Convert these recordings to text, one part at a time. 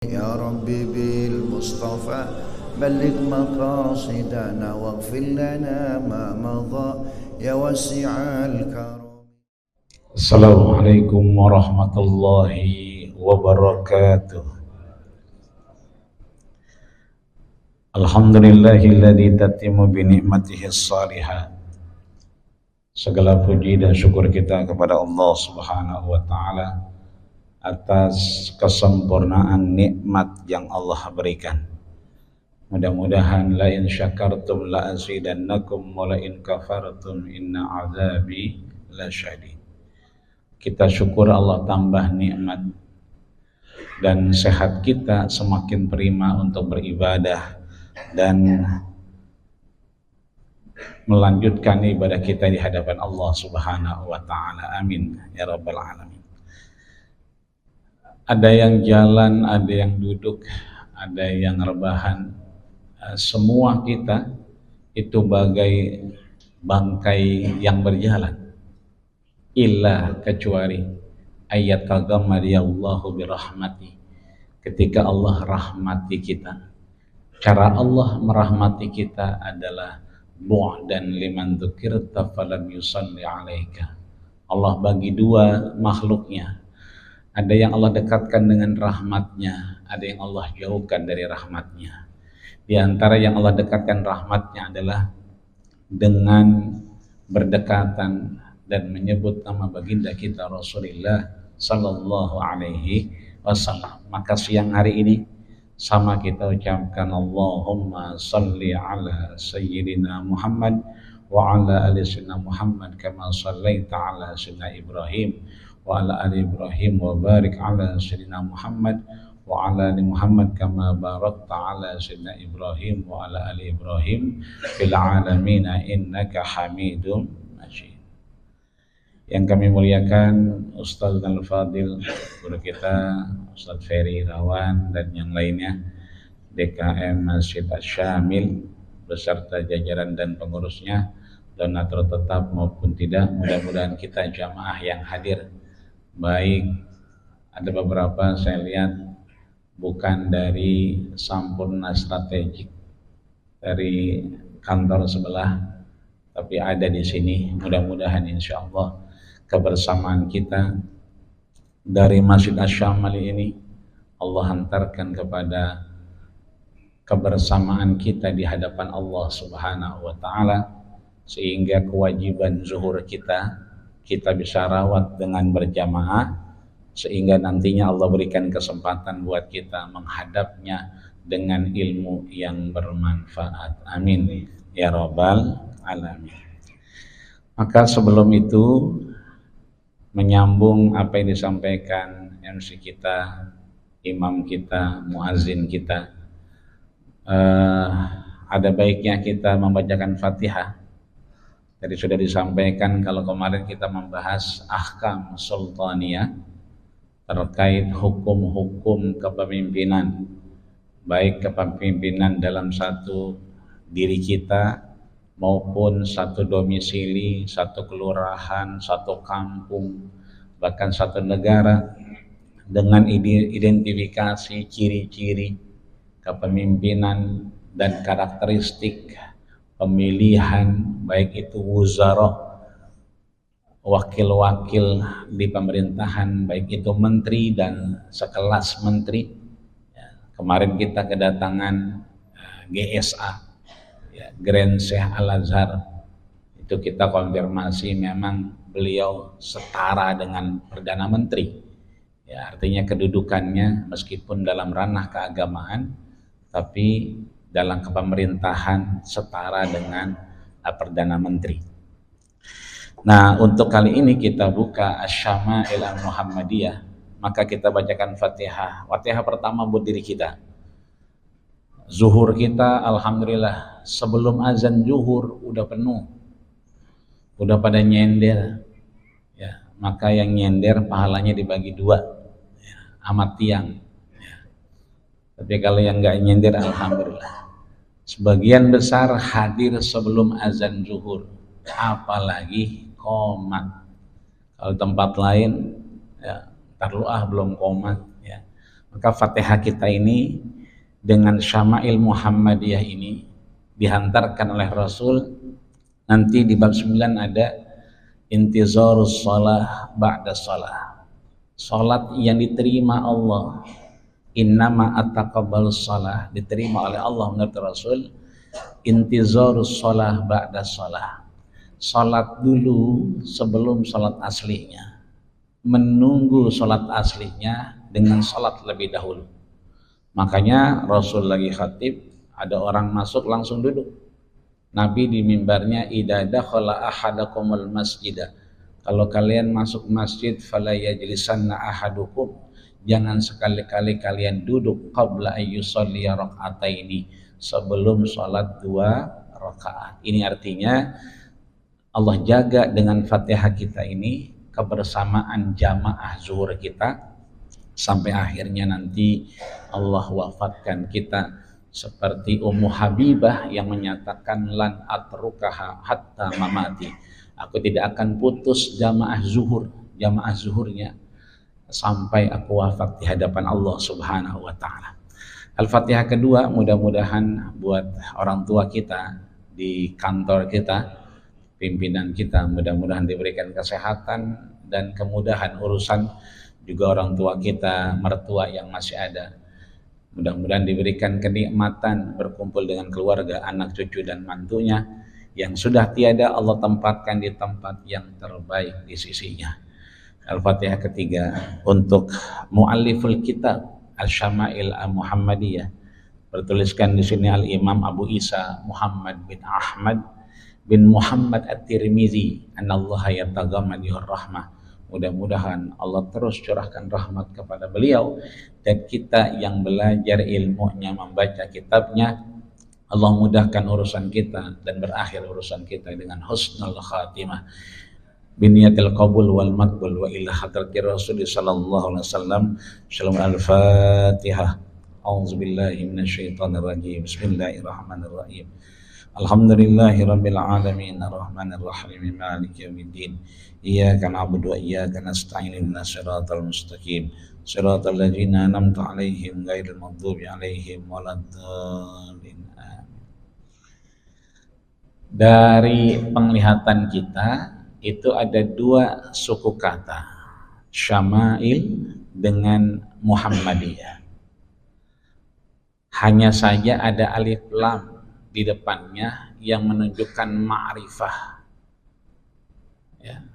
يا ربي بالمصطفى بلغ مقاصدنا واغفر لنا ما مضى يا واسع الكرم. Assalamualaikum warahmatullahi wabarakatuh. Alhamdulillahilladzi tatimmu bi ni'matihi shalihah. Segala puji dan syukur kita kepada Allah Subhanahu wa taala atas kesempurnaan nikmat yang Allah berikan. Mudah-mudahan la in syakartum la azidannakum wa la in kafartum inna azabi lasyadid. Kita syukur Allah tambah nikmat dan sehat kita semakin prima untuk beribadah dan melanjutkan ibadah kita di hadapan Allah Subhanahu wa taala. Amin ya rabbal alamin. Ada yang jalan, ada yang duduk, ada yang rebahan. Semua kita itu bagai bangkai yang berjalan. Illa kecuali ayat tagammadiyallahu birahmati, ketika Allah rahmati kita. Cara Allah merahmati kita adalah bu'dan liman dzukirta falam yusalli alaika. Allah bagi dua makhluknya. Ada yang Allah dekatkan dengan rahmatnya, ada yang Allah jauhkan dari rahmatnya. Di antara yang Allah dekatkan rahmatnya adalah dengan berdekatan dan menyebut nama baginda kita Rasulullah sallallahu alaihi wasallam. Maka siang hari ini sama kita ucapkan Allahumma salli ala sayyidina Muhammad wa ala ali sayyidina Muhammad kama sallaita ala sayyidina Ibrahim wa ala ali Ibrahim wa barik ala sayyidina Muhammad wa ala ali Muhammad kama barakta ala sayyidina Ibrahim wa ala ali Ibrahim fil alamin innaka Hamidum Majid. Yang kami muliakan Ustaz Al-Fadil, guru kita Ustaz Ferry Irawan dan yang lainnya, DKM Masjid Asy-Syamil beserta jajaran dan pengurusnya, donatur tetap maupun tidak. Mudah-mudahan kita jamaah yang hadir baik, ada beberapa saya lihat bukan dari Sampurna Strategik dari kantor sebelah, tapi ada di sini. Mudah-mudahan insya Allah kebersamaan kita dari Masjid Asy-Syamil ini Allah hantarkan kepada kebersamaan kita di hadapan Allah Subhanahu wa taala, sehingga kewajiban zuhur kita bisa rawat dengan berjamaah, sehingga nantinya Allah berikan kesempatan buat kita menghadapnya dengan ilmu yang bermanfaat. Amin ya rabbal alamin. Maka sebelum itu, menyambung apa yang disampaikan MC kita, imam kita, muazin kita, ada baiknya kita membacakan Fatihah. Tadi sudah disampaikan kalau kemarin kita membahas ahkam sultaniyah terkait hukum-hukum kepemimpinan, baik kepemimpinan dalam satu diri kita maupun satu domisili, satu kelurahan, satu kampung, bahkan satu negara, dengan identifikasi ciri-ciri kepemimpinan dan karakteristik pemilihan, baik itu wuzara, wakil-wakil di pemerintahan, baik itu menteri dan sekelas menteri. Kemarin kita kedatangan GSA, Grand Syekh Al-Azhar, itu kita konfirmasi memang beliau setara dengan Perdana Menteri. Artinya kedudukannya meskipun dalam ranah keagamaan, tapi dalam kepemerintahan setara dengan Perdana Menteri. Nah, untuk kali ini kita buka Asy-Syama'il Al-Muhammadiyah, maka kita bacakan Fatihah. Fatihah pertama buat diri kita. Zuhur kita alhamdulillah sebelum azan zuhur udah penuh, udah pada nyender, maka yang nyender pahalanya dibagi dua, amat tiang. Tapi kalau yang nggak nyender alhamdulillah. Sebagian besar hadir sebelum azan zuhur, apalagi qomat. Kalau tempat lain, taruh belum qomat, Maka Fatihah kita ini dengan Syama'il Muhammadiyah ini dihantarkan oleh Rasul. Nanti di bab 9 ada intizarus shalah ba'da shalah, salat yang diterima Allah. Innama ataqabbalus shalah, diterima oleh Allah menurut Rasul. Intizarus shalah ba'da shalah, salat dulu sebelum salat aslinya, menunggu salat aslinya dengan salat lebih dahulu. Makanya Rasul lagi khatib, ada orang masuk langsung duduk. Nabi di mimbarnya, idza dakhala ahadakumul masjidah, kalau kalian masuk masjid fala yajlisanna ahadukum, jangan sekali-kali kalian duduk qabla ayyusalli raka'ataini, sebelum salat 2 rakaat. Ini artinya Allah jaga dengan Fatihah kita ini kebersamaan jamaah zuhur kita sampai akhirnya nanti Allah wafatkan kita. Seperti Ummu Habibah yang menyatakan lan atrukaha hatta mamati, aku tidak akan putus jamaah zuhurnya sampai aku wafat di hadapan Allah Subhanahu wa taala. Al-Fatihah kedua, mudah-mudahan buat orang tua kita di kantor kita, pimpinan kita, mudah-mudahan diberikan kesehatan dan kemudahan urusan, juga orang tua kita, mertua yang masih ada, mudah-mudahan diberikan kenikmatan berkumpul dengan keluarga, anak cucu dan mantunya. Yang sudah tiada Allah tempatkan di tempat yang terbaik di sisinya. Al-Fatihah ketiga untuk mualliful kitab Al-Syama'il Al-Muhammadiyah, bertuliskan di sini Al-Imam Abu Isa Muhammad bin Ahmad bin Muhammad At-Tirmizi, anallaha yataghammadihur rahmah. Mudah-mudahan Allah terus curahkan rahmat kepada beliau, dan kita yang belajar ilmunya, membaca kitabnya, Allah mudahkan urusan kita dan berakhir urusan kita dengan husnul khatimah. Biniyatil qabul wal maqbul wa ila hadratir Rasul sallallahu alaihi wasallam. Shalom. Al-Fatihah. A'udzubillahi minasyaitonir rajim. Bismillahirrahmanirrahim. Alhamdulillahi rabbil alamin, arrahmanir rahim, maliki yaumiddin. Iyyaka na'budu wa iyyaka nasta'in, ihdinas siratal mustaqim, siratal ladzina an'amta 'alaihim ghairil maghdubi 'alaihim waladdallin. Dari penglihatan kita itu ada 2 suku kata, Syama'il dengan Muhammadiyah. Hanya saja ada alif lam di depannya yang menunjukkan ma'rifah. Ya.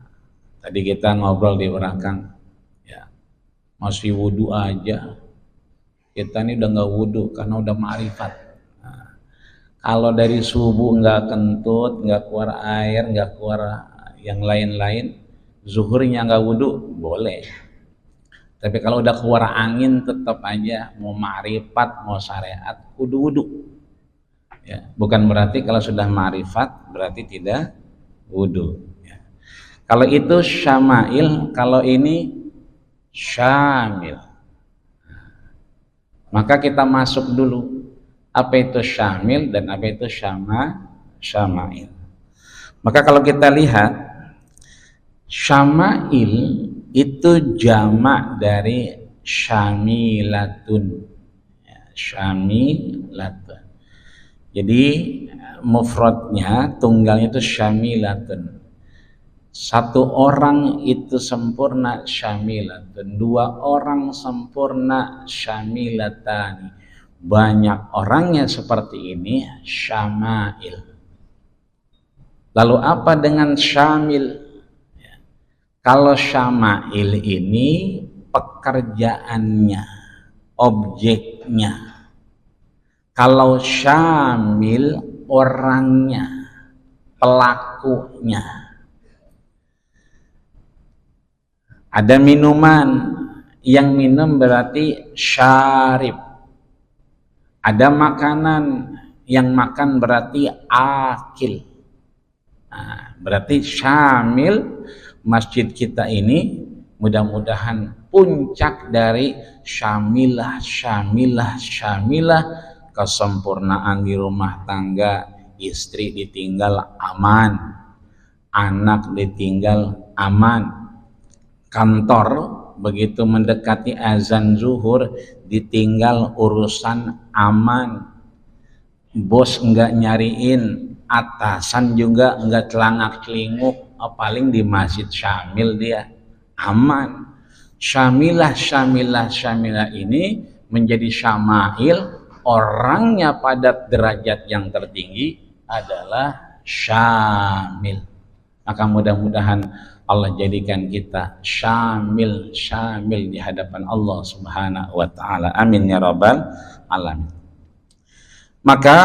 Tadi kita ngobrol di belakang, ya, masih wudu aja. Kita ini udah nggak wudu karena udah ma'rifat. Nah, kalau dari subuh nggak kentut, nggak keluar air, nggak keluar yang lain-lain, zuhurnya nggak wudu, boleh. Tapi kalau udah keluar angin tetap aja mau ma'rifat, mau syariat, kudu wudu. Ya, bukan berarti kalau sudah ma'rifat berarti tidak wudu. Ya. Kalau itu syama'il, kalau ini syamil. Maka kita masuk dulu apa itu syamil dan apa itu syama'il. Maka kalau kita lihat syama'il itu jamak dari syamilatun. Ya, syamilatun. Jadi mufradnya, tunggalnya itu syamilatun. 1 orang itu sempurna syamilatun, 2 orang sempurna syamilatani, banyak orangnya seperti ini syama'il. Lalu apa dengan syamil? Kalau syama'il ini pekerjaannya, objeknya. Kalau syamil orangnya, pelakunya. Ada minuman, yang minum berarti syarib. Ada makanan, yang makan berarti akil. Nah, berarti syamil. Masjid kita ini mudah-mudahan puncak dari syamilah, kesempurnaan di rumah tangga, istri ditinggal aman, anak ditinggal aman, kantor begitu mendekati azan zuhur ditinggal urusan aman, bos enggak nyariin, atasan juga enggak celangak-celinguk, paling di masjid syamil dia aman. Syamilah ini menjadi syama'il, orangnya pada derajat yang tertinggi adalah syamil. Maka mudah-mudahan Allah jadikan kita syamil di hadapan Allah Subhanahu wa taala. Amin ya rabbal alamin. Maka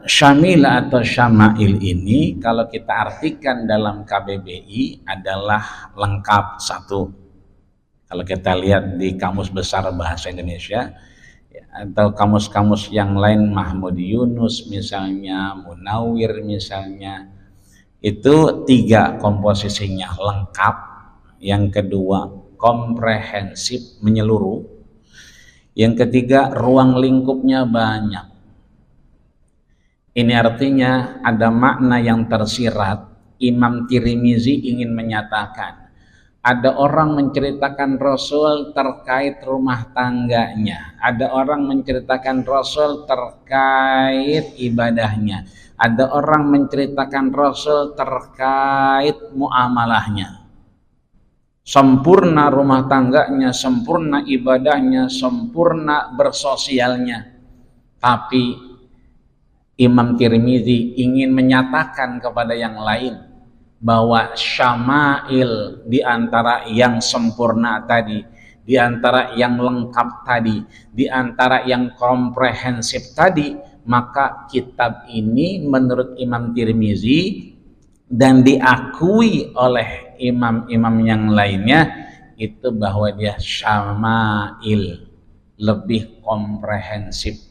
syamil atau syama'il ini kalau kita artikan dalam KBBI adalah lengkap satu. Kalau kita lihat di Kamus Besar Bahasa Indonesia atau kamus-kamus yang lain, Mahmud Yunus misalnya, Munawir misalnya, itu 3 komposisinya lengkap, yang kedua komprehensif menyeluruh, yang ketiga ruang lingkupnya banyak. Ini artinya ada makna yang tersirat. Imam Tirmizi ingin menyatakan ada orang menceritakan Rasul terkait rumah tangganya, ada orang menceritakan Rasul terkait ibadahnya, ada orang menceritakan Rasul terkait muamalahnya. Sempurna rumah tangganya, sempurna ibadahnya, sempurna bersosialnya. Tapi Imam Tirmizi ingin menyatakan kepada yang lain bahwa syama'il di antara yang sempurna tadi, di antara yang lengkap tadi, di antara yang komprehensif tadi, maka kitab ini menurut Imam Tirmizi dan diakui oleh imam-imam yang lainnya itu bahwa dia syama'il, lebih komprehensif.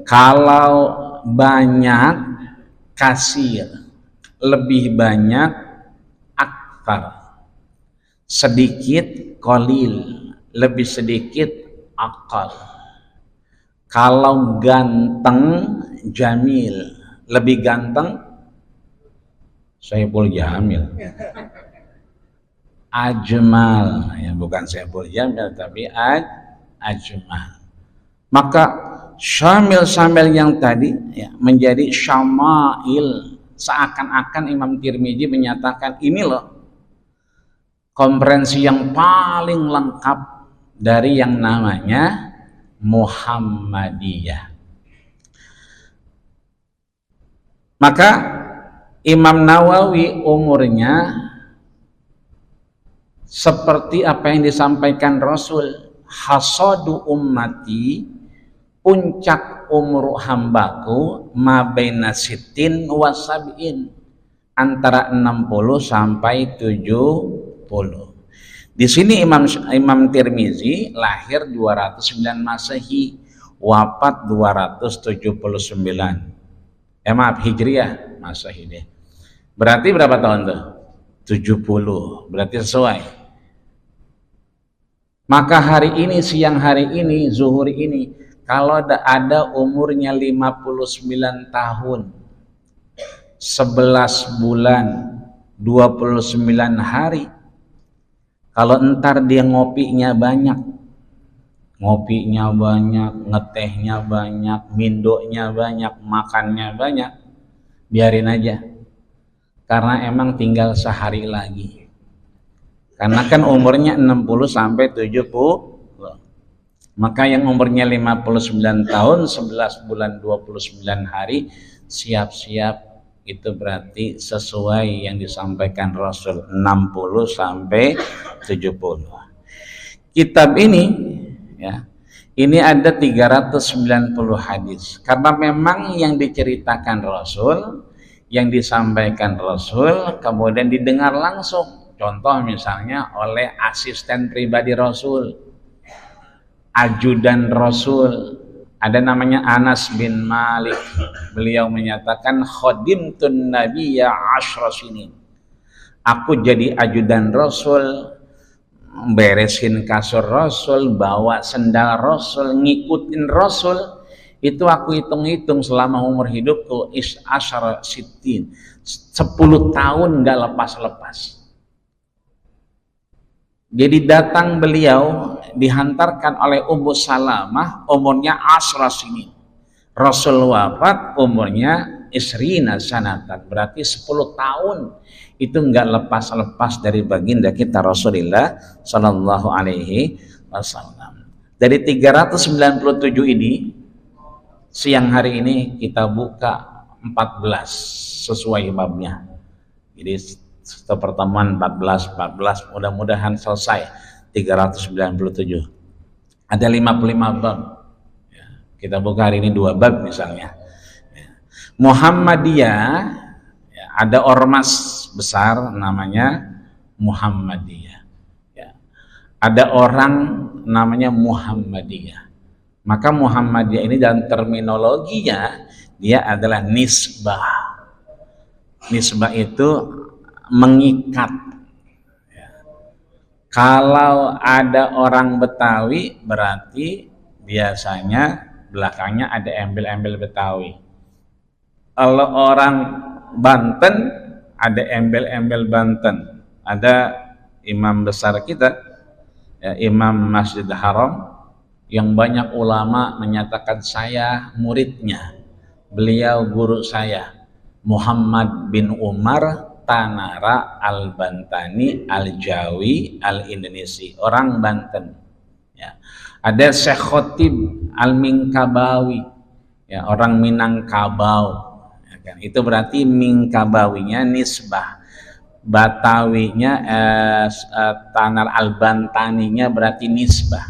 Kalau banyak kasir, lebih banyak aktar, sedikit kolil, lebih sedikit akal. Kalau ganteng jamil, lebih ganteng Saiful Jamil, ajmal, ya bukan Saiful Jamil tapi ajmal. Maka syamil yang tadi ya, menjadi syama'il. Seakan-akan Imam Tirmizi menyatakan ini loh komprehensi yang paling lengkap dari yang namanya Muhammadiyah. Maka Imam Nawawi umurnya seperti apa yang disampaikan Rasul, hasadu ummati, puncak umur hambaku mabaina sitin wa sab'in, antara 60 sampai 70. Di sini Imam Tirmizi lahir 209 Masehi, wafat 279. Maaf, Hijriah, Masehi deh. Berarti berapa tahun tuh? 70. Berarti sesuai. Maka hari ini, siang hari ini, zuhur ini, kalau ada umurnya 59 tahun, 11 bulan, 29 hari, kalau entar dia ngopinya banyak, ngetehnya banyak, mindonya banyak, makannya banyak, biarin aja. Karena emang tinggal sehari lagi. Karena kan umurnya 60 sampai 70. Maka yang umurnya 59 tahun, 11 bulan 29 hari, siap-siap, itu berarti sesuai yang disampaikan Rasul, 60 sampai 70. Kitab ini ya, ini ada 390 hadis. Karena memang yang diceritakan Rasul, yang disampaikan Rasul, kemudian didengar langsung. Contoh misalnya oleh asisten pribadi Rasul, ajudan Rasul, ada namanya Anas bin Malik. Beliau menyatakan khadimtun nabiyya 10 sinin. Aku jadi ajudan Rasul, beresin kasur Rasul, bawa sendal Rasul, ngikutin Rasul. Itu aku hitung-hitung selama umur hidupku 10 sitin, 10 tahun nggak lepas-lepas. Jadi datang beliau dihantarkan oleh Ummu Salamah, umurnya asra sini. Rasul wafat umurnya isrina sanatan, berarti 10 tahun. Itu enggak lepas-lepas dari baginda kita Rasulullah Sallallahu Alaihi Wasallam. Dari 397 ini, siang hari ini kita buka 14 sesuai babnya. Jadi setelah pertemuan 14, mudah-mudahan selesai 397. Ada 55 bab. Ya, kita buka hari ini 2 bab misalnya. Ya. Muhammadiyah, ya, ada ormas besar namanya Muhammadiyah. Ya. Ada orang namanya Muhammadiyah. Maka Muhammadiyah ini dalam terminologinya dia adalah nisbah. Nisbah itu mengikat. Kalau ada orang Betawi berarti biasanya belakangnya ada embel-embel Betawi. Kalau orang Banten ada embel-embel Banten. Ada imam besar kita, ya, Imam Masjid Haram, yang banyak ulama menyatakan saya muridnya. Beliau guru saya, Muhammad bin Umar Tanara Al-Bantani Al-Jawi Al-Indonesia, orang Banten. Ya. Ada Syekh Khotib Al-Minkabawi, ya, orang Minangkabau. Ya kan? Itu berarti Minkabawinya nisbah, Batawinya Tanar Al-Bantaninya berarti nisbah.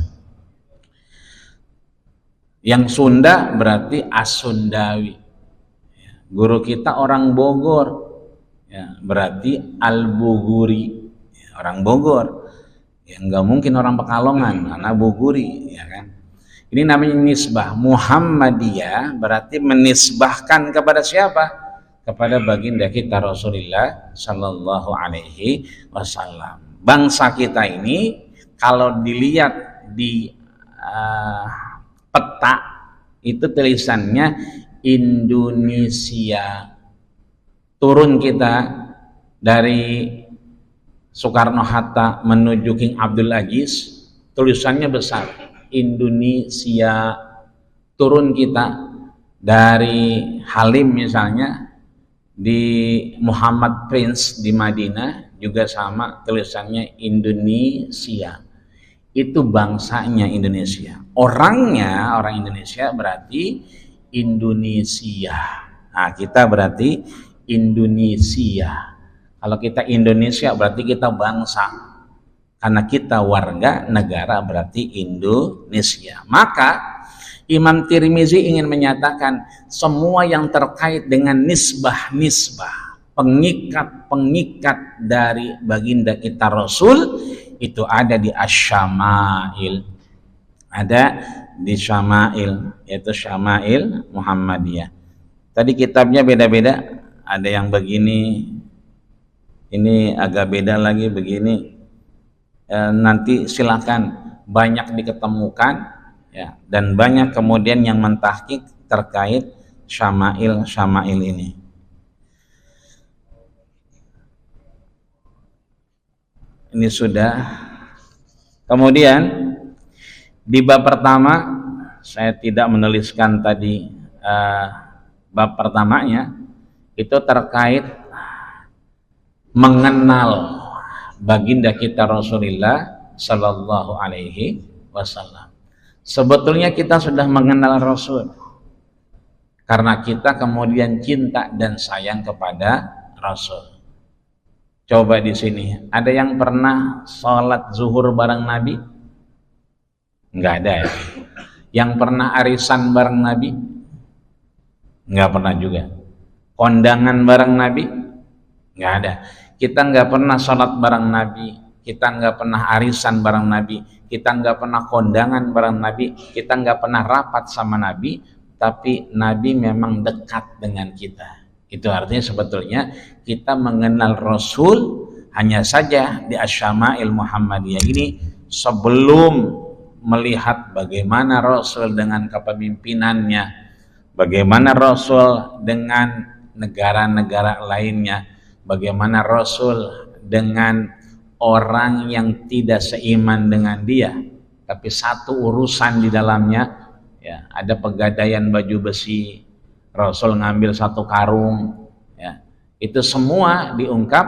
Yang Sunda berarti Asundawi. Ya. Guru kita orang Bogor. Ya, berarti Al-Buguri, ya, orang Bogor. Ya, enggak mungkin orang Pekalongan, anak Buguri, ya kan? Ini namanya nisbah. Muhammadiyah berarti menisbahkan kepada siapa? Kepada baginda kita Rasulullah Sallallahu Alaihi Wasallam. Bangsa kita ini kalau dilihat di peta itu tulisannya Indonesia. Turun kita dari Soekarno-Hatta menuju King Abdul Aziz, tulisannya besar, Indonesia. Turun kita dari Halim misalnya, di Muhammad Prince di Madinah juga sama, tulisannya Indonesia. Itu bangsanya Indonesia. Orangnya orang Indonesia berarti Indonesia. Nah, kita berarti Indonesia. Kalau kita Indonesia berarti kita bangsa. Karena kita warga negara berarti Indonesia. Maka Imam Tirmizi ingin menyatakan semua yang terkait dengan nisbah-nisbah, pengikat-pengikat dari baginda kita Rasul itu ada di Asy-Syama'il. Ada di Syama'il, yaitu Syama'il Muhammadiyah. Tadi kitabnya beda-beda. Ada yang begini, ini agak beda lagi begini. Nanti silakan, banyak diketemukan, ya, dan banyak kemudian yang mentahqiq terkait syama'il ini. Ini sudah. Kemudian di bab pertama saya tidak menuliskan tadi bab pertamanya. Itu terkait mengenal baginda kita Rasulullah Sallallahu Alaihi Wasallam. Sebetulnya kita sudah mengenal Rasul karena kita kemudian cinta dan sayang kepada Rasul. Coba di sini, ada yang pernah sholat zuhur bareng Nabi? Enggak ada ya. Yang pernah arisan bareng Nabi? Enggak pernah juga. Kondangan bareng Nabi? Nggak ada. Kita nggak pernah sholat bareng Nabi, kita nggak pernah arisan bareng Nabi, kita nggak pernah kondangan bareng Nabi, kita nggak pernah rapat sama Nabi, tapi Nabi memang dekat dengan kita. Itu artinya sebetulnya kita mengenal Rasul hanya saja di Asy-Syama'il Muhammadiyah ini sebelum melihat bagaimana Rasul dengan kepemimpinannya, bagaimana Rasul dengan negara-negara lainnya, bagaimana Rasul dengan orang yang tidak seiman dengan dia, tapi satu urusan di dalamnya, ya, ada pegadaian baju besi, Rasul ngambil satu karung, ya, itu semua diungkap,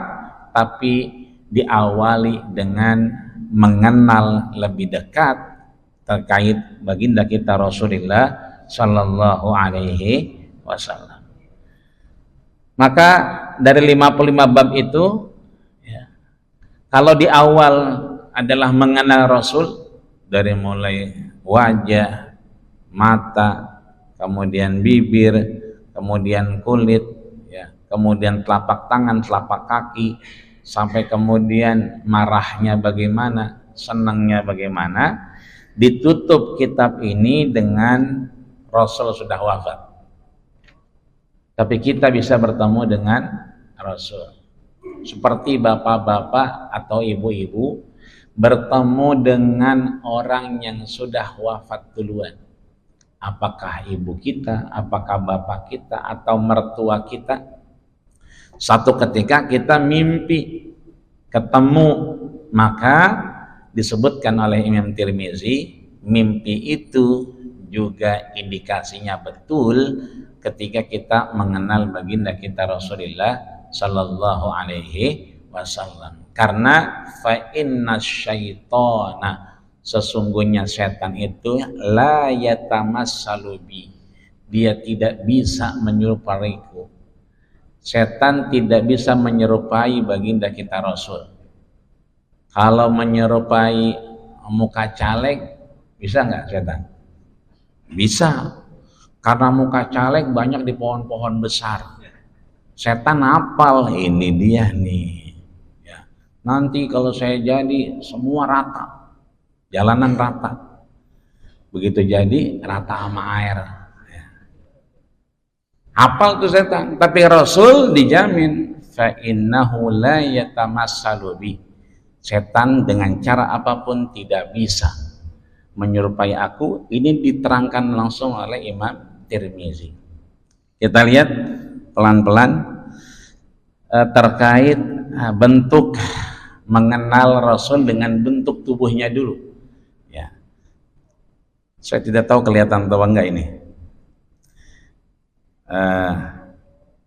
tapi diawali dengan mengenal lebih dekat terkait baginda kita Rasulullah Shallallahu Alaihi Wasallam. Maka dari 55 bab itu, ya, kalau di awal adalah mengenal Rasul, dari mulai wajah, mata, kemudian bibir, kemudian kulit, ya, kemudian telapak tangan, telapak kaki, sampai kemudian marahnya bagaimana, senangnya bagaimana. Ditutup kitab ini dengan Rasul sudah wafat, tapi kita bisa bertemu dengan Rasul. Seperti bapak-bapak atau ibu-ibu bertemu dengan orang yang sudah wafat duluan. Apakah ibu kita, apakah bapak kita, atau mertua kita. Satu ketika kita mimpi ketemu, maka disebutkan oleh Imam Tirmizi, mimpi itu juga indikasinya betul ketika kita mengenal baginda kita Rasulullah Sallallahu Alaihi Wasallam. Karena fa inna syaitana, sesungguhnya setan itu la yatamassalu bi, dia tidak bisa menyerupaiku. Setan tidak bisa menyerupai baginda kita Rasul. Kalau menyerupai muka caleg, bisa nggak setan? Bisa, karena muka caleg banyak di pohon-pohon besar. Setan hafal, ini dia nih. Ya. Nanti kalau saya jadi semua rata, jalanan rata. Begitu jadi rata sama air. Ya. Hafal tuh setan, tapi Rasul dijamin fa innahu la yatamassalu bi. Setan dengan cara apapun tidak bisa menyerupai aku. Ini diterangkan langsung oleh Imam Tirmizi. Kita lihat pelan-pelan terkait bentuk mengenal Rasul dengan bentuk tubuhnya dulu. Ya, saya tidak tahu kelihatan atau enggak ini.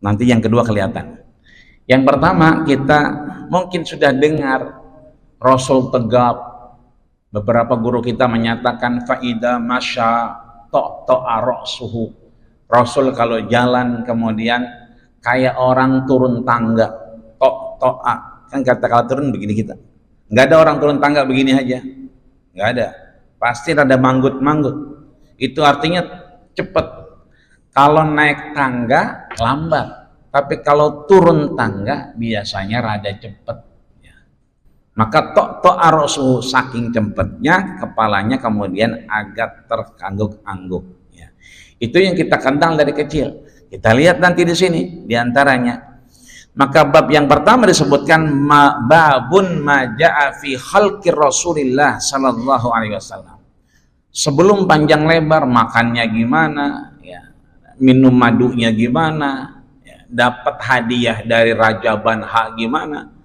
Nanti yang kedua kelihatan. Yang pertama, kita mungkin sudah dengar Rasul tegap. Beberapa guru kita menyatakan faida masya to'a ra'suhu. Rasul kalau jalan kemudian kayak orang turun tangga, to'a. Kan kata kalau turun begini kita. Nggak ada orang turun tangga begini aja. Nggak ada. Pasti ada manggut-manggut. Itu artinya cepat. Kalau naik tangga lambat. Tapi kalau turun tangga biasanya rada cepat. Maka to'a ra'suhu, saking cepatnya kepalanya kemudian agak terkangguk-angguk. Ya. Itu yang kita kenal dari kecil. Kita lihat nanti di sini diantaranya. Maka bab yang pertama disebutkan babun maja'a fi khalqir Rasulillah Sallallahu Alaihi Wasallam. Sebelum panjang lebar, makannya gimana, ya, minum madunya gimana, ya, dapat hadiah dari Raja Banha gimana.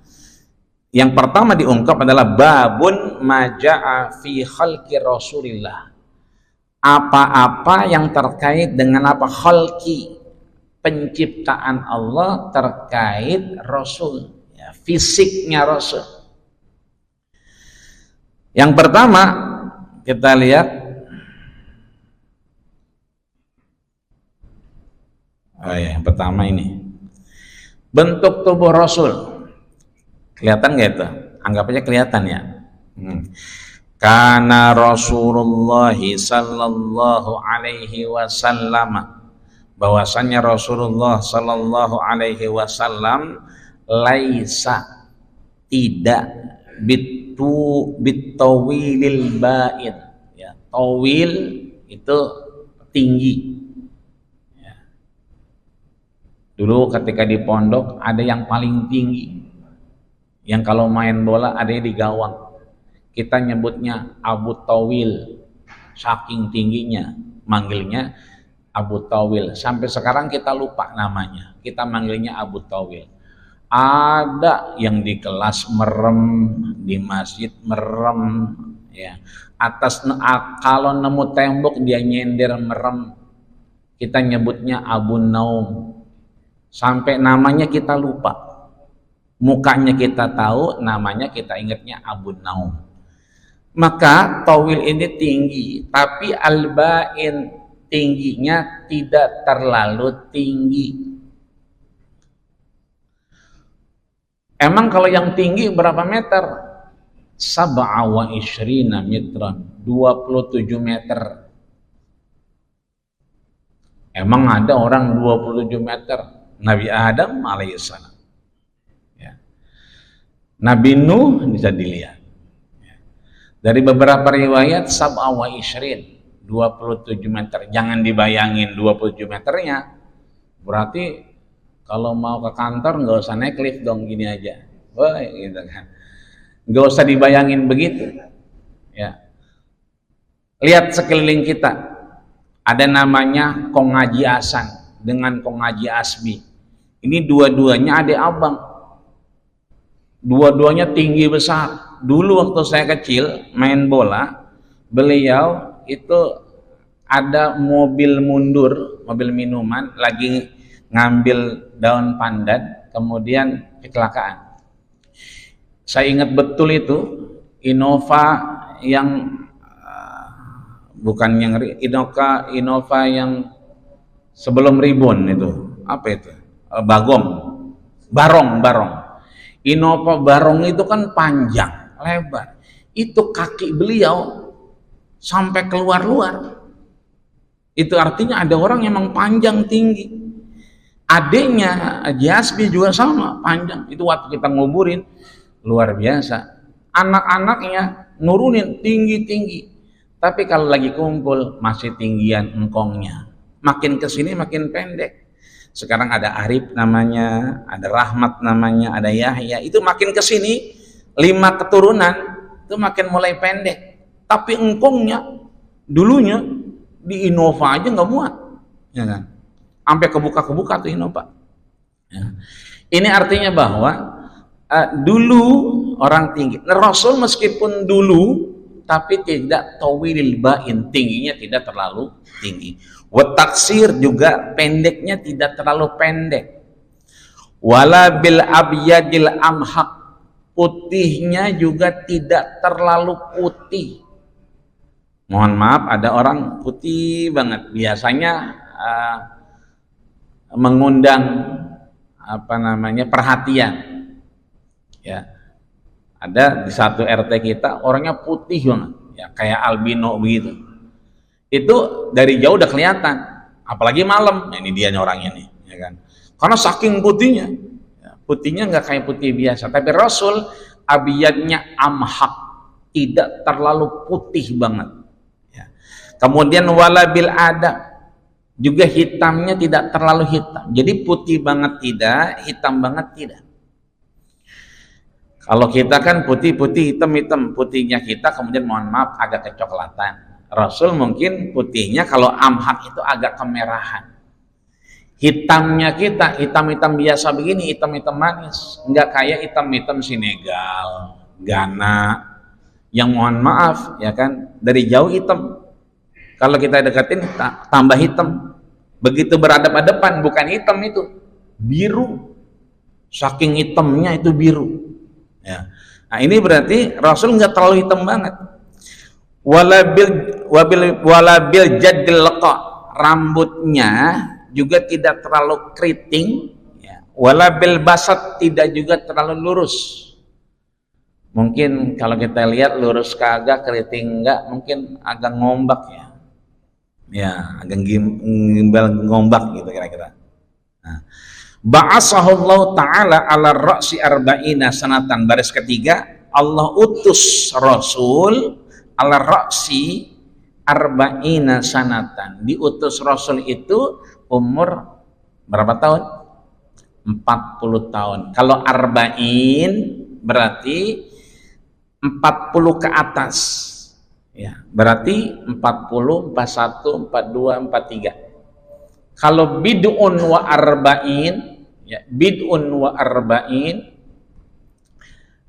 Yang pertama diungkap adalah babun maja'a fi khalqi Rasulillah. Apa-apa yang terkait dengan apa khalqi, penciptaan Allah terkait Rasul, ya, fisiknya Rasul. Yang pertama kita lihat, yang pertama ini bentuk tubuh Rasul. Kelihatan nggak itu? Anggap aja kelihatan ya. Karena Rasulullah Sallallahu Alaihi Wasallam, bahwasannya Rasulullah Sallallahu Alaihi Wasallam laisa, tidak, bitawilil ba'id, ya, tawil itu tinggi. Ya. Dulu ketika di pondok ada yang paling tinggi, yang kalau main bola ada di gawang, kita nyebutnya Abu Tawil, saking tingginya manggilnya Abu Tawil. Sampai sekarang kita lupa namanya, kita manggilnya Abu Tawil. Ada yang di kelas merem, di masjid merem, ya. Kalau nemu tembok dia nyender merem. Kita nyebutnya Abun Naum. Sampai namanya kita lupa. Mukanya kita tahu, namanya kita ingatnya Abun Naum. Maka tawil ini tinggi, tapi al-ba'in tingginya tidak terlalu tinggi. Emang kalau yang tinggi berapa meter? Sab'a wa ishrina metran, 27 meter. Emang ada orang 27 meter? Nabi Adam alaihissalam. Ya. Nabi Nuh bisa dilihat. Ya. Dari beberapa riwayat sab'a wa ishrin, 27 meter. Jangan dibayangin 27 meternya. Berarti kalau mau ke kantor nggak usah naik lift dong, gini aja. Wah, gitu kan. Nggak usah dibayangin begitu. Ya. Lihat sekeliling kita. Ada namanya Kong Haji Hasan dengan Kong Haji Asmi. Ini dua-duanya adik abang. Dua-duanya tinggi besar. Dulu waktu saya kecil main bola, beliau itu ada mobil mundur, mobil minuman, lagi ngambil daun pandan, kemudian kecelakaan. Saya ingat betul itu Innova yang bukan yang Innova yang sebelum Ribon itu, apa itu? Barong. Innova Barong itu kan panjang, lebar. Itu kaki beliau sampai keluar-luar. Itu artinya ada orang yang emang panjang tinggi. Adiknya Jasbi juga sama, panjang. Itu waktu kita nguburin luar biasa. Anak-anaknya nurunin tinggi-tinggi. Tapi kalau lagi kumpul masih tinggian engkongnya. Makin kesini makin pendek. Sekarang ada Arif namanya, ada Rahmat namanya, ada Yahya. Itu makin kesini 5 keturunan itu makin mulai pendek. Tapi engkongnya dulunya di Innova aja nggak muat, ya kan? Sampai kebuka tuh Innova. Ya. Ini artinya bahwa dulu orang tinggi. Rasul meskipun dulu tapi tidak tawilil ba'in, tingginya tidak terlalu tinggi. Wa taksir juga pendeknya tidak terlalu pendek. Wala bil abyadil amhaq, putihnya juga tidak terlalu putih. Mohon maaf, ada orang putih banget, biasanya mengundang perhatian. Ya. Ada di satu RT kita orangnya putih banget, ya kayak albino begitu. Itu dari jauh udah kelihatan, apalagi malam. Nah, ini dia orangnya nih, ya kan? Karena saking putihnya, ya, putihnya nggak kayak putih biasa. Tapi Rasul abiyadnya amhaq, tidak terlalu putih banget. Ya. Kemudian wala bil ada, juga hitamnya tidak terlalu hitam. Jadi putih banget tidak, hitam banget tidak. Kalau kita kan putih-putih, hitam-hitam, putihnya kita kemudian mohon maaf agak kecoklatan. Rasul mungkin putihnya kalau amhaq itu agak kemerahan. Hitamnya kita hitam-hitam biasa begini, hitam-hitam manis, nggak kayak hitam-hitam Senegal, Ghana, yang mohon maaf ya kan dari jauh hitam. Kalau kita deketin tambah hitam. Begitu berhadapan-hadapan bukan hitam itu, biru. Saking hitamnya itu biru. Ya. Nah ini berarti Rasul nggak terlalu hitam banget. Walabil jadil leqa, rambutnya juga tidak terlalu keriting. Ya. Walabil basat, tidak juga terlalu lurus. Mungkin kalau kita lihat lurus kagak, keriting enggak, mungkin agak ngombak ya. Ya agak gimbal ngombak gitu kira-kira. Nah. Ba'asahullahu ta'ala ala ra'si arba'ina sanatan. Baris ketiga, Allah utus Rasul ala ra'si arba'ina sanatan. Diutus Rasul itu umur berapa tahun? 40 tahun. Kalau arba'in berarti 40 ke atas. Ya, berarti 40, 41, 42, 43. Kalau bid'un wa arba'in, ya, bid'un wa arba'in,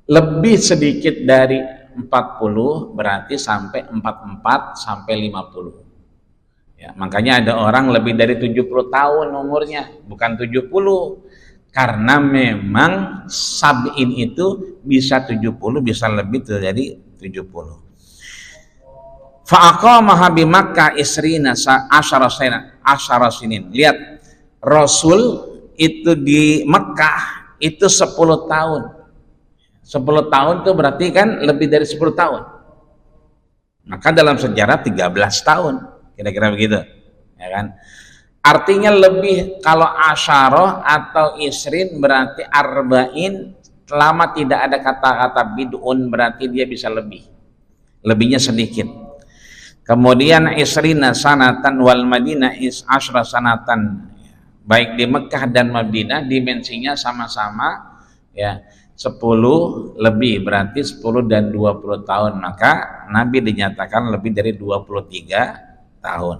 lebih sedikit dari 40 berarti sampai 44 sampai 50. Ya, makanya ada orang lebih dari 70 tahun umurnya, bukan 70. Karena memang sab'in itu bisa 70, bisa lebih dari 70. Fa'aqamaha bi Makkah isrina asyara sinin. Lihat, Rasul itu di Mekah itu 10 tahun. 10 tahun itu berarti kan lebih dari 10 tahun. Maka dalam sejarah 13 tahun. Kira-kira begitu. Ya kan? Artinya lebih, kalau asyarah atau isrin berarti arba'in, selama tidak ada kata-kata bid'un berarti dia bisa lebih. Lebihnya sedikit. Kemudian isrina sanatan wal Madinah asyra sanatan. Baik di Mekah dan Madinah dimensinya sama-sama ya 10 lebih, berarti 10 dan 20 tahun. Maka Nabi dinyatakan lebih dari 23 tahun.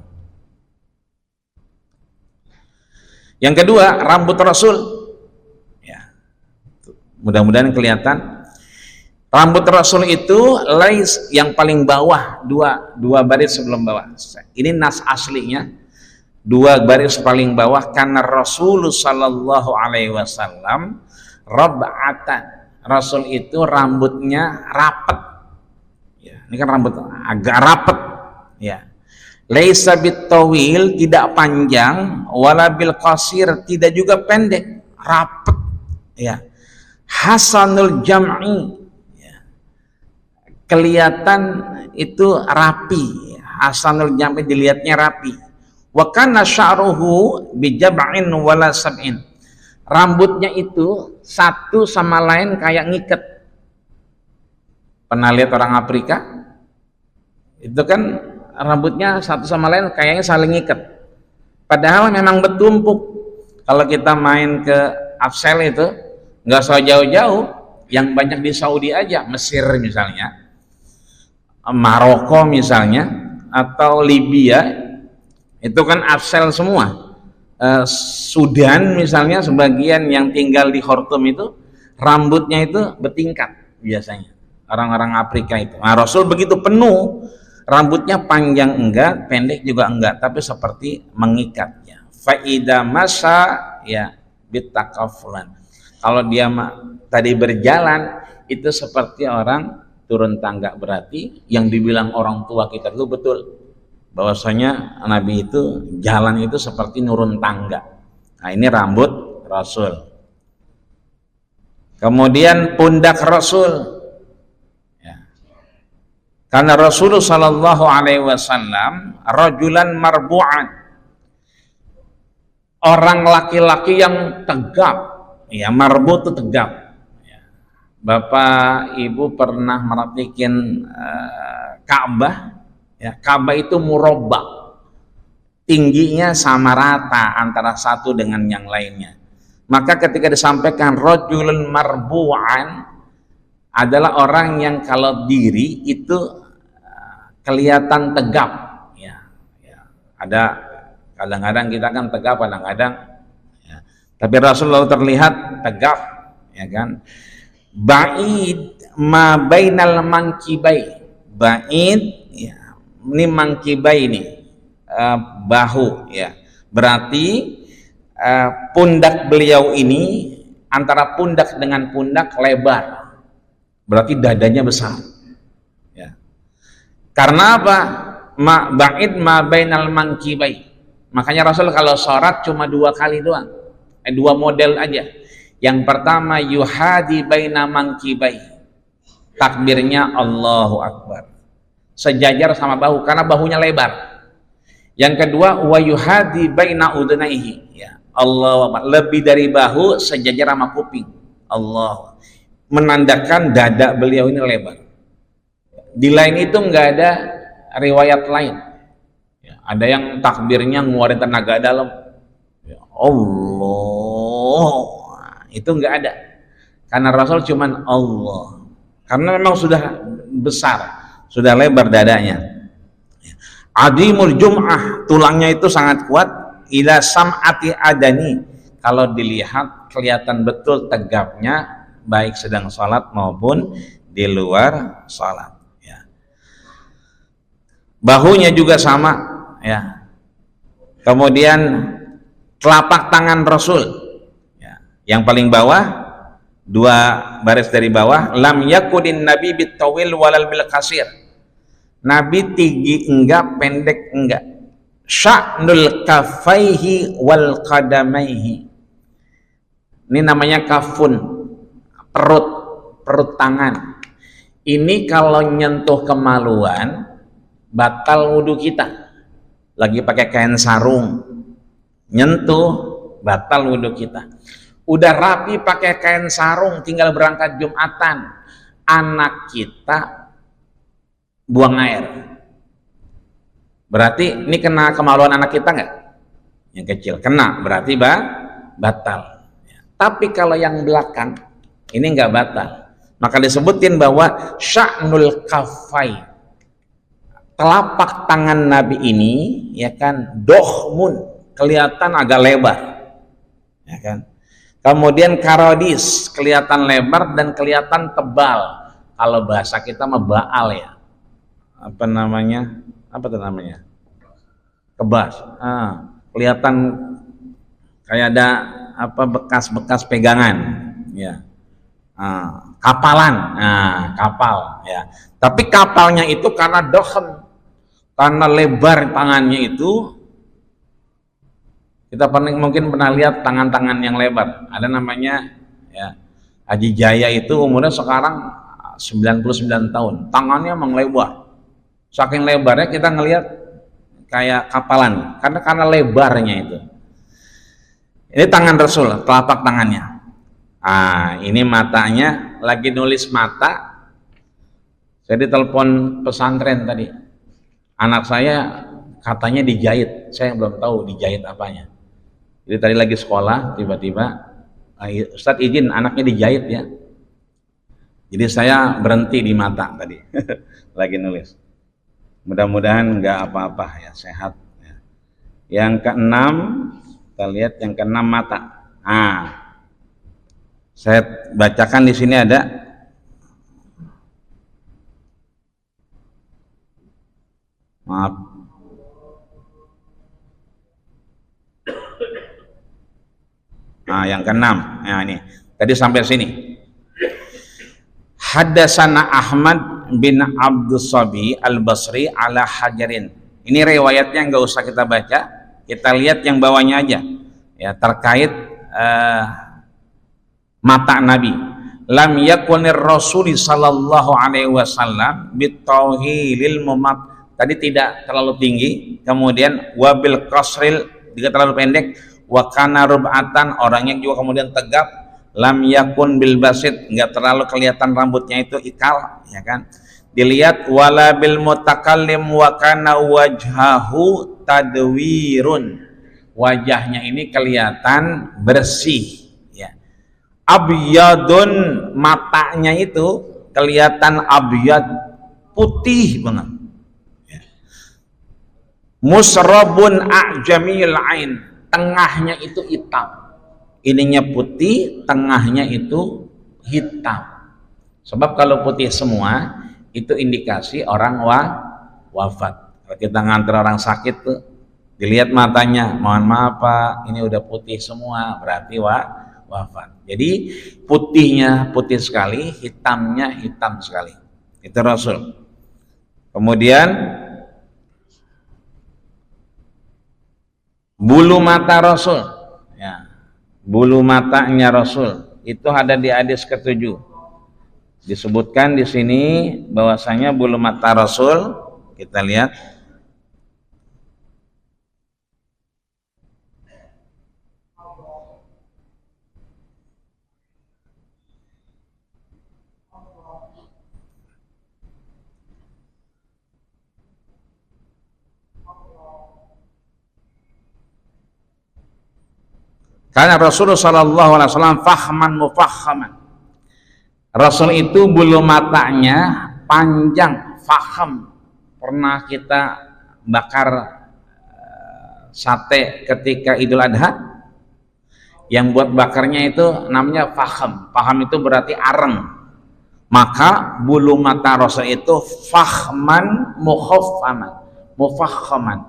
Yang kedua, rambut Rasul. Ya. Mudah-mudahan kelihatan. Rambut Rasul itu lais yang paling bawah, dua baris sebelum bawah. Ini nas aslinya. 2 baris paling bawah, karena Rasul sallallahu alaihi wasallam rab'atan. Rasul itu rambutnya rapet. Ya, ini kan rambut agak rapet. Ya. Laisa bitawil, tidak panjang, wala bil qasir, tidak juga pendek, rapet. Ya. Hasanul jam'i, ya. Kelihatan itu rapi. Hasanul jam'i, dilihatnya rapi. Wa kana sya'ruhu bijab'in wala sab'in. Rambutnya itu satu sama lain kayak ngiket. Pernah lihat orang Afrika? Itu kan rambutnya satu sama lain kayaknya saling ngiket. Padahal memang bertumpuk. Kalau kita main ke Afsel itu nggak usah jauh-jauh, yang banyak di Saudi aja, Mesir misalnya, Maroko misalnya, atau Libya, itu kan Afsel semua. Sudan misalnya, sebagian yang tinggal di Khartoum itu rambutnya itu bertingkat biasanya, orang-orang Afrika itu. Nah, Rasul begitu penuh, rambutnya panjang enggak, pendek juga enggak, tapi seperti mengikatnya. Faida masa ya bitakafulan. Kalau dia tadi berjalan itu seperti orang turun tangga, berarti yang dibilang orang tua kita itu betul. Bahwasanya Nabi itu jalan itu seperti nurun tangga. Nah, ini rambut Rasul. Kemudian pundak Rasul. Ya. Karena Rasulullah sallallahu alaihi wasallam rajulan marbu'an. Orang laki-laki yang tegap. Ya, marbu itu tegap. Ya. Bapak Ibu pernah merhatikan Ka'bah? Ya, Ka'bah itu murabbak, tingginya sama rata antara satu dengan yang lainnya. Maka ketika disampaikan rajulun marbu'an, adalah orang yang kalau diri itu kelihatan tegap. Ya, ya. Ada kadang-kadang kita kan tegap, kadang-kadang. Ya. Tapi Rasulullah terlihat tegap, ya kan? Ba'id ma bainal mankibai, ba'id. Ini mangkibai ini bahu, ya, berarti pundak beliau ini antara pundak dengan pundak lebar, berarti dadanya besar, ya. Karena apa? Ba'id ma bainal mangkibai. Makanya Rasul kalau sholat cuma 2 kali doang, 2 model aja. Yang pertama yuhadi baina mangkibai, takbirnya Allahu Akbar, sejajar sama bahu karena bahunya lebar. Yang kedua wa yuhadi baina udunaihi, ya Allah, lebih dari bahu, sejajar sama kuping. Allah, menandakan dada beliau ini lebar. Di lain itu enggak ada riwayat lain. Ya, ada yang takbirnya ngeluarin tenaga dalam. Ya Allah, itu enggak ada. Karena Rasul cuman Allah. Karena memang sudah besar, sudah lebar dadanya. Adimul jum'ah, tulangnya itu sangat kuat. Ila sam'ati adani, kalau dilihat kelihatan betul tegapnya, baik sedang sholat maupun di luar sholat. Ya. Bahunya juga sama, ya. Kemudian telapak tangan Rasul, ya. Yang paling bawah, 2 baris dari bawah, lam yakudin nabi bitawil walal bil kasir. Nabi tinggi enggak, pendek enggak. Sya'nul kafaihi wal qadamaihi. Ini namanya kafun, perut tangan. Ini kalau nyentuh kemaluan batal wudhu kita. Lagi pakai kain sarung, nyentuh batal wudhu kita. Udah rapi pakai kain sarung, tinggal berangkat Jumatan, anak kita buang air, berarti ini kena kemaluan anak kita nggak? Yang kecil kena, berarti batal. Tapi kalau yang belakang ini nggak batal. Maka disebutin bahwa sya'nul kafai, telapak tangan Nabi ini, ya kan, dohmun, kelihatan agak lebar, ya kan. Kemudian karodis, kelihatan lebar dan kelihatan tebal. Kalau bahasa kita mah baal, ya. Apa namanya? Apa itu namanya? Kebas. Kelihatan kayak ada apa bekas-bekas pegangan, ya. Kapalan, kapal, ya. Tapi kapalnya itu karena dohem, karena lebar tangannya itu. Kita mungkin pernah lihat tangan-tangan yang lebar. Ada namanya, ya, Haji Jaya itu umurnya sekarang 99 tahun. Tangannya memang lebar. Saking lebarnya kita ngelihat kayak kapalan, karena lebarnya itu. Ini tangan Rasul, telapak tangannya. Ini matanya, lagi nulis mata. Saya ditelepon pesantren tadi. Anak saya katanya dijahit. Saya belum tahu dijahit apanya. Jadi tadi lagi sekolah, tiba-tiba, Ustadz izin anaknya dijahit, ya. Jadi saya berhenti di mata tadi, lagi nulis. Mudah-mudahan nggak apa-apa, ya, sehat. Ya. Yang keenam, kita lihat yang keenam mata. Saya bacakan di sini ada. Maaf. Yang keenam. Ini. Tadi sampai sini. Haddatsana Ahmad bin Abdus Sabi Al-Basri ala Hajarin. Ini riwayatnya nggak usah kita baca, kita lihat yang bawahnya aja, ya, terkait mata Nabi. Lam yakunir Rasul sallallahu alaihi wasallam bitauhilil mumat. Tadi tidak terlalu tinggi, kemudian wabil qasril juga terlalu pendek, wa kana rub'atan, orangnya juga kemudian tegap. Lam yakun bil basit, nggak terlalu kelihatan rambutnya itu ikal, ya kan. Dilihat wala bil mutakallim wa kana wajhahu tadwirun, wajahnya ini kelihatan bersih, ya. Abyadun, matanya itu kelihatan abyad, putih banget, ya. Musrabun a'jamil ain, tengahnya itu hitam. Ininya putih, tengahnya itu hitam. Sebab kalau putih semua itu indikasi orang wafat. Kalau kita ngantar orang sakit tuh, dilihat matanya, mohon maaf Pak, ini udah putih semua, berarti wafat. Jadi putihnya putih sekali, hitamnya hitam sekali. Itu Rasul. Kemudian bulu mata Rasul, ya. Bulu matanya Rasul itu ada di hadis ke-7. Disebutkan di sini bahwasanya bulu mata Rasul, kita lihat. Karena Rasulullah sallallahu alaihi wasallam fahman mufakhaman. Rasul itu bulu matanya panjang, faham. Pernah kita bakar sate ketika Idul Adha? Yang buat bakarnya itu namanya faham. Faham itu berarti areng. Maka bulu mata Rasul itu fahman mufakhaman.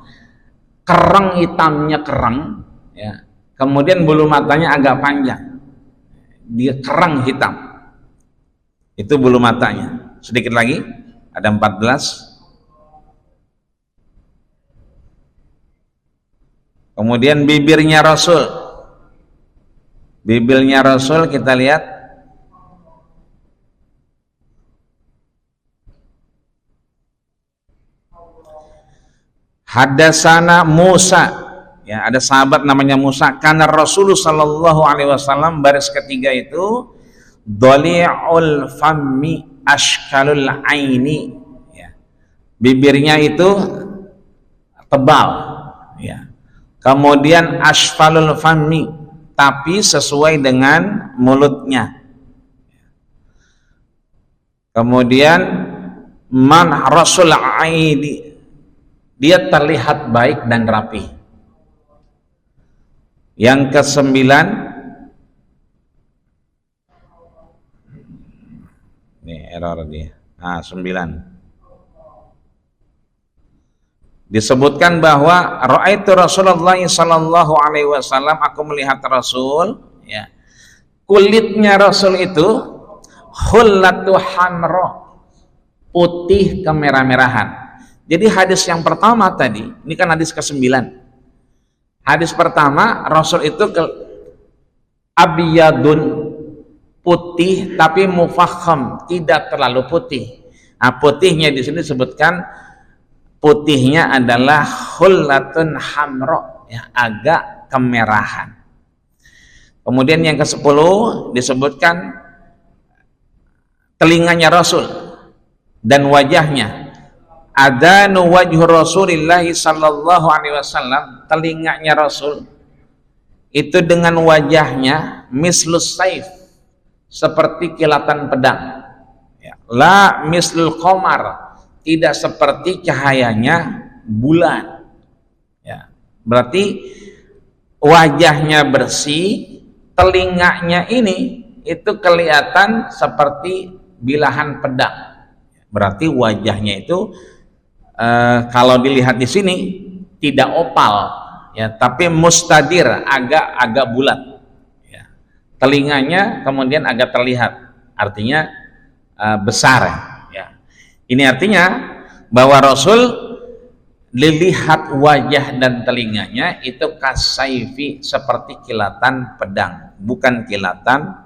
Kereng, hitamnya kereng, ya. Kemudian bulu matanya agak panjang. Dia kereng hitam. Itu bulu matanya. Sedikit lagi, ada 14. Kemudian bibirnya Rasul. Bibirnya Rasul kita lihat. Hadasana Musa, ya, ada sahabat namanya Musa. Karena Rasulullah sallallahu alaihi wasallam baris ketiga itu dhali'ul fammi ashkalul aini, ya. Bibirnya itu tebal, ya. Kemudian asfalul fammi, tapi sesuai dengan mulutnya. Kemudian man rasul aidi, dia terlihat baik dan rapi. Yang ke-9, ini error dia. 9. Disebutkan bahwa ra'aitu Rasulullah sallallahu alaihi wasallam, aku melihat Rasul, ya. Kulitnya Rasul itu hullatu hamra, putih kemerah-merahan. Jadi hadis yang pertama tadi, ini kan hadis ke-9. Hadis pertama, Rasul itu abiyadun, putih tapi mufakham, tidak terlalu putih. Nah, putihnya di sini disebutkan putihnya adalah hullatun hamra, ya, agak kemerahan. Kemudian yang ke-10 disebutkan telinganya Rasul dan wajahnya. Adanu wajhu Rasulillah sallallahu alaihi wasallam, telinganya Rasul itu dengan wajahnya mislus saif, seperti kilatan pedang, ya. La mislul qamar, tidak seperti cahayanya bulan, ya. Berarti wajahnya bersih, telinganya ini itu kelihatan seperti bilahan pedang. Berarti wajahnya itu kalau dilihat di sini tidak opal, ya, tapi mustadir, agak bulat, ya. Telinganya kemudian agak terlihat, artinya besar, ya. Ini artinya bahwa Rasul dilihat wajah dan telinganya itu kasaifi, seperti kilatan pedang, bukan kilatan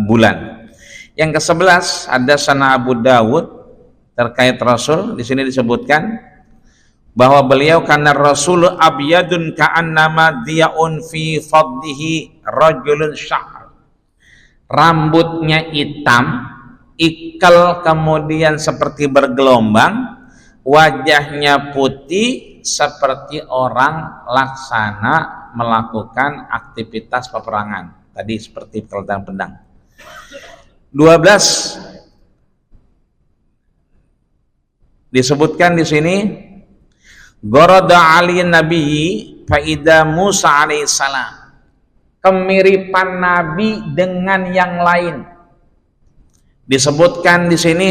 bulan. Yang ke-11 ada sana Abu Dawud terkait Rasul. Di sini disebutkan bahwa beliau karena Rasul abyadun ka'annama diyaun fi faddihi rajulun sya'r, rambutnya hitam, ikal kemudian seperti bergelombang, wajahnya putih seperti orang laksana melakukan aktivitas peperangan tadi, seperti kilatan pedang. 12 disebutkan di sini Gorada Ali Nabi faida Musa alaihissalam, kemiripan Nabi dengan yang lain. Disebutkan di sini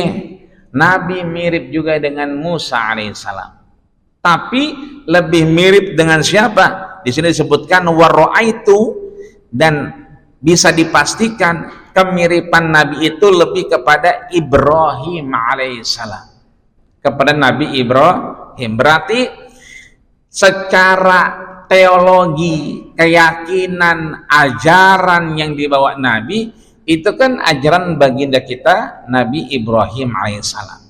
Nabi mirip juga dengan Musa alaihissalam, tapi lebih mirip dengan siapa? Di sini disebutkan wara'aitu, dan bisa dipastikan kemiripan Nabi itu lebih kepada Ibrahim alaihissalam, kepada Nabi Ibrahim. Berarti secara teologi, keyakinan, ajaran yang dibawa Nabi itu kan ajaran baginda kita Nabi Ibrahim alaihissalam.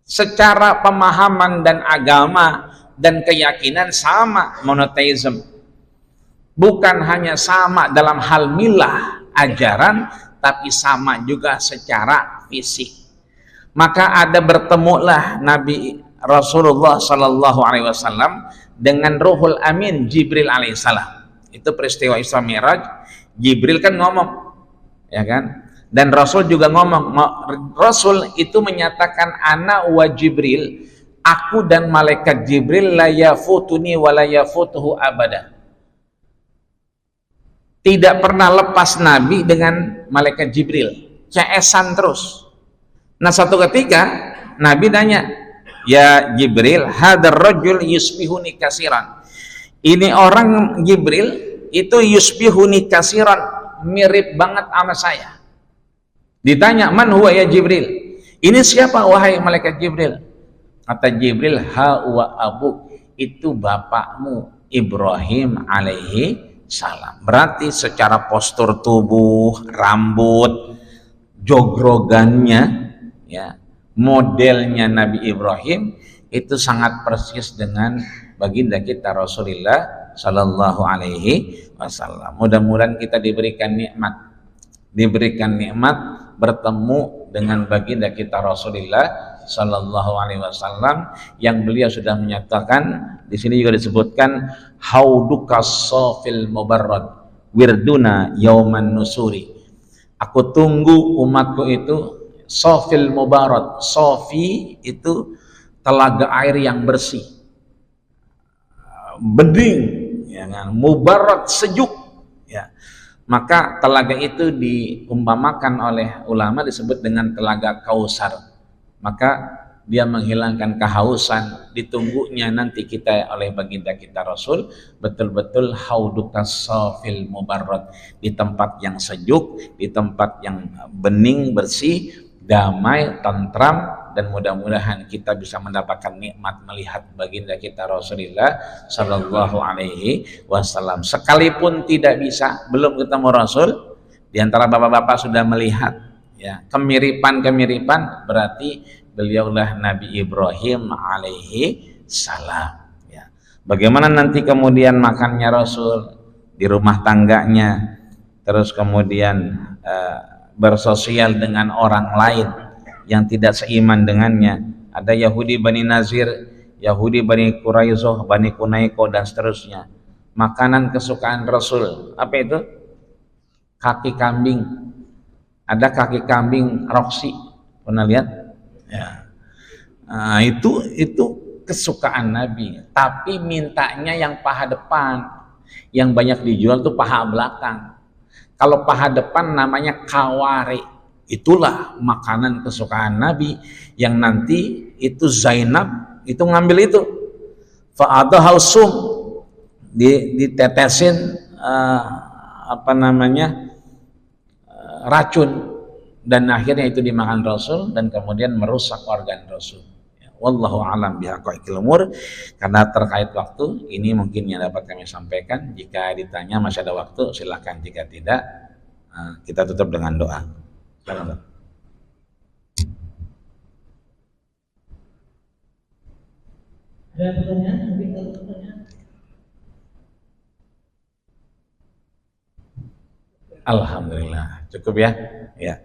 Secara pemahaman dan agama dan keyakinan sama, monoteism. Bukan hanya sama dalam hal milah ajaran, tapi sama juga secara fisik. Maka ada bertemulah Nabi Rasulullah sallallahu alaihi wasallam dengan Ruhul Amin Jibril alaihissalam. Itu peristiwa Isra Mi'raj. Jibril kan ngomong, ya kan? Dan Rasul juga ngomong. Rasul itu menyatakan ana wa Jibril, aku dan malaikat Jibril la yafutuni wa la yafutuhu abada. tidak pernah lepas Nabi dengan malaikat Jibril, CS-an terus. Nah satu ketika Nabi nanya, ya Jibril, hadar rajul yusbihuni kasiran. Ini orang Jibril itu yusbihuni kasiran, mirip banget sama saya. Ditanya, man huwa ya Jibril? Ini siapa wahai malaikat Jibril? Kata Jibril, ha wa abu, itu bapakmu Ibrahim alaihi salam. Berarti secara postur tubuh, rambut, jogrogannya, ya, modelnya Nabi Ibrahim itu sangat persis dengan baginda kita Rasulullah Sallallahu Alaihi Wasallam. Mudah-mudahan kita diberikan nikmat bertemu dengan baginda kita Rasulullah Sallallahu Alaihi Wasallam yang beliau sudah menyatakan. Di sini juga disebutkan hauduka sofil mubarrad wirduna yauman nusuri. Aku tunggu umatku itu sofil mubarrad. Sofi itu telaga air yang bersih, bening, ya kan? Mubarrad, sejuk, ya. Maka telaga itu diumpamakan oleh ulama disebut dengan telaga Kausar. Maka dia menghilangkan kehausan, ditunggunya nanti kita oleh baginda kita Rasul betul-betul haudukas safil mubarrad, di tempat yang sejuk, di tempat yang bening, bersih, damai, tentram, dan mudah-mudahan kita bisa mendapatkan nikmat melihat baginda kita Rasulullah Sallallahu Alaihi Wasallam. Sekalipun tidak bisa, belum ketemu Rasul, di antara bapak-bapak sudah melihat, ya, kemiripan-kemiripan, berarti beliaulah Nabi Ibrahim alaihi salam, ya. Bagaimana nanti kemudian makannya Rasul di rumah tangganya, terus kemudian bersosial dengan orang lain yang tidak seiman dengannya. Ada Yahudi Bani Nazir, Yahudi Bani Quraizoh, Bani Kunaiko, dan seterusnya. Makanan kesukaan Rasul apa itu? Kaki kambing. Ada kaki kambing Roksi, pernah lihat? Ya. Nah, itu kesukaan Nabi, tapi mintanya yang paha depan. Yang banyak dijual tuh paha belakang. Kalau paha depan namanya kawari. Itulah makanan kesukaan Nabi yang nanti itu Zainab itu ngambil itu. Fa'adahu sum, ditetesin racun, dan akhirnya itu dimakan Rasul dan kemudian merusak organ Rasul. Ya, wallahu alam bihaqaiqil umur. Karena terkait waktu, ini mungkin yang dapat kami sampaikan. Jika ditanya masih ada waktu, silakan. Jika tidak, kita tutup dengan doa. Silakan. Ada pertanyaan? Mungkin ada pertanyaan? Alhamdulillah, cukup ya. Ya.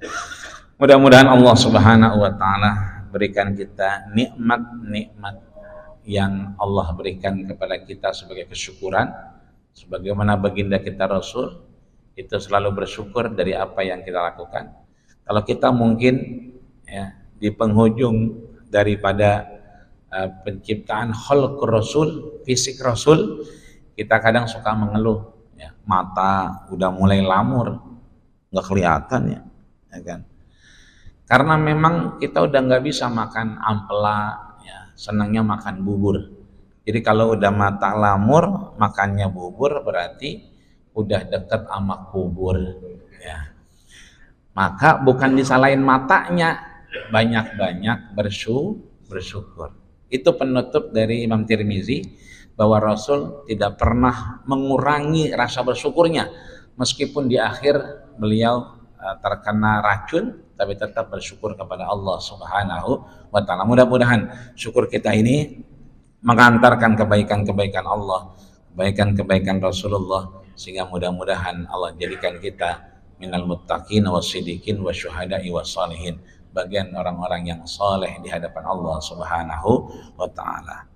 Mudah-mudahan Allah Subhanahu wa taala berikan kita nikmat-nikmat yang Allah berikan kepada kita sebagai kesyukuran, sebagaimana baginda kita Rasul itu selalu bersyukur dari apa yang kita lakukan. Kalau kita mungkin, ya, di penghujung daripada penciptaan khalqur Rasul, fisik Rasul, kita kadang suka mengeluh, ya, mata udah mulai lamur, nggak kelihatan, ya kan? Karena memang kita udah nggak bisa makan ampela, ya, senangnya makan bubur. Jadi kalau udah mata lamur, makannya bubur, berarti udah deket sama kubur, ya. Maka bukan disalahin matanya, banyak-banyak bersyukur. Itu penutup dari Imam Tirmizi, bahwa Rasul tidak pernah mengurangi rasa bersyukurnya meskipun di akhir beliau terkena racun, tapi tetap bersyukur kepada Allah Subhanahu wa taala. Mudah-mudahan syukur kita ini mengantarkan kebaikan-kebaikan Allah, kebaikan-kebaikan Rasulullah, sehingga mudah-mudahan Allah jadikan kita minal muttaqin wasiddiqin wasyuhada'i wassalihin, bagian orang-orang yang saleh di hadapan Allah Subhanahu wa taala.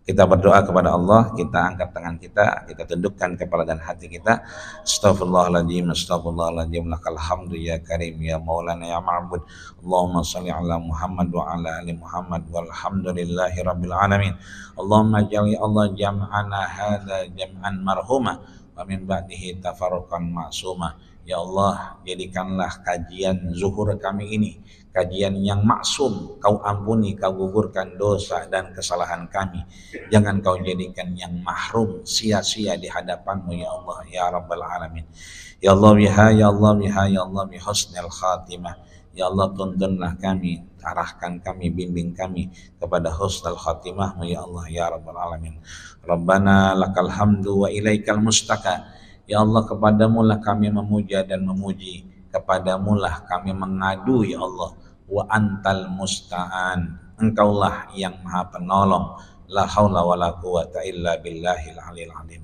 Kita berdoa kepada Allah, kita angkat tangan kita tundukkan kepala dan hati kita. Astaghfirullahaladzim, astaghfirullahaladzim, lakal hamdu ya karim ya maulana ya ma'bud. Allahumma salli ala Muhammad wa ala ali Muhammad walhamdulillahi rabbil alamin. Allahumma jali Allah jam'ana hadha jam'an marhuma wa min ba'dihi tafarruqan ma'suma. Ya Allah, jadikanlah kajian zuhur kami ini kajian yang maksum, kau ampuni, kau gugurkan dosa dan kesalahan kami. Jangan kau jadikan yang mahrum, sia-sia di hadapanmu ya Allah, ya Rabbal Alamin. Ya Allah biha, ya Allah biha, ya Allah bihusnil khatimah. Ya Allah, tuntunlah kami, arahkan kami, bimbing kami kepada husnul khatimahmu ya Allah, ya Rabbal Alamin. Rabbana lakal hamdu wa ilaikal mustaka. Ya Allah, kepadamu lah kami memuja dan memuji, kepadamu lah kami mengadu ya Allah. Wa antal musta'an, engkaulah yang maha penolong. La haula wa la quwata illa billahil aliyil azim.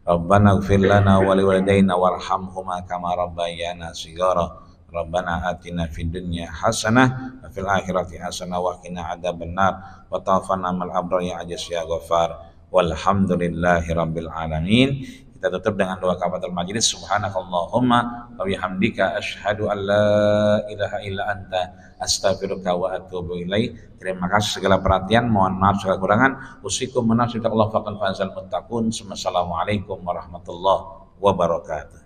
Rabbana ighfir lana wa liwalidayna warhamhuma kama rabbayana shighara. Rabbana atina fid dunya hasanah wa fil akhirati hasanah wa qina adzabannar wa tawaffana mal abrar ya aziz ya ghafar. Walhamdulillahi rabbil alamin. Kita tutup dengan doa kafaratul majlis. Subhanakallahumma wa bihamdika asyhadu an la ilaha illa anta astaghfiruka wa atubu ilaik. Terima kasih segala perhatian, mohon maaf segala kurangan. Usikum menafsir Allah faqal fazal muttaqun. Wassalamualaikum warahmatullahi wabarakatuh.